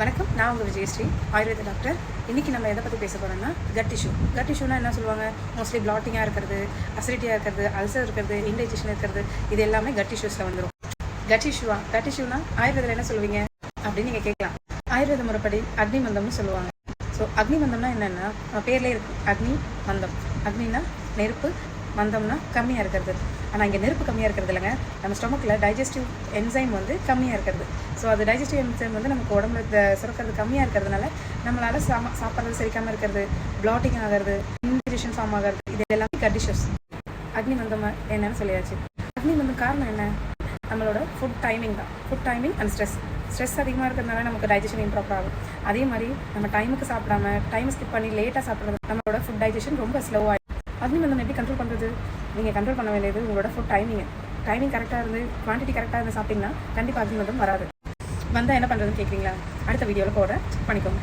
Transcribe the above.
வணக்கம், நான் உங்கள் விஜயஸ்ரீ, ஆயுர்வேத டாக்டர். இன்றைக்கி நம்ம எதை பற்றி பேச போகிறோம்னா கட் இஷ்யூ. கட் இஷ்யூனா என்ன சொல்லுவாங்க? மோஸ்ட்லி பிளாட்டிங்காக இருக்கிறது, அசிடிட்டியாக இருக்கிறது, அல்சர் இருக்கிறது, இன்டைஜஷன் இருக்கிறது, இது எல்லாமே கட் இஷ்யூஸில் வந்துடும். கட் இஷ்யூனா ஆயுர்வேதில் என்ன சொல்லுவீங்க அப்படின்னு நீங்கள் கேட்கலாம். ஆயுர்வேத முறைப்படி அக்னி மந்தம்னு சொல்லுவாங்க. ஸோ அக்னி மந்தம்னா என்னென்னா, நம்ம பேர்லேயே இருக்குது அக்னி மந்தம். அக்னினா நெருப்பு, மந்தம்னா கம்மியாக இருக்கிறது. ஆனால் இங்கே நெருப்பு கம்மியாக இருக்கிறது இல்லைங்க, நம்ம ஸ்டொமக்கில் டைஜஸ்டிவ் என்சைம் வந்து கம்மியாக இருக்கிறது. ஸோ அது டைஜஸ்டிவ் என்சைம் வந்து நமக்கு உடம்புல சுரக்கிறது கம்மியாக இருக்கிறதுனால நம்மளால் சாப்பிட்றது செரிக்காமல் இருக்கிறது, பிளாட்டிங் ஆகிறது, இன்டிஜஷன் ஃபார்ம் ஆகிறது, இது எல்லாமே கட் இஷ்யூஸ். அக்னி மந்தம் என்னன்னு சொல்லியாச்சு. அக்னி மந்தம் காரணம் என்ன? நம்மளோட ஃபுட் டைமிங் தான். ஃபுட் டைமிங் அண்ட் ஸ்ட்ரெஸ் அதிகமாக இருக்கிறதுனால நமக்கு டைஜஷன் இம்ப்ராப்பர் ஆகும். அதே மாதிரி நம்ம டைமுக்கு சாப்பிடாம டைம் ஸ்கிப் பண்ணி லேட்டாக சாப்பிட்றது நம்மளோட ஃபுட் டைஜஷன் ரொம்ப ஸ்லோவாக. அக்னி மந்தம் எப்படி கண்ட்ரோல் பண்ணுறது? நீங்கள் கண்ட்ரோல் பண்ண வேண்டியது உங்களோட ஃபுட் டைமிங் கரெக்டாக இருந்து, குவான்டிட்டி கரெக்டாக இருந்து சாப்பிட்டிங்கன்னா கண்டிப்பாக அக்னி மந்தம் வராது. வந்தால் என்ன பண்ணுறதுன்னு கேட்குறீங்களா? அடுத்த வீடியோவில் போட செக் பண்ணிக்கோங்க.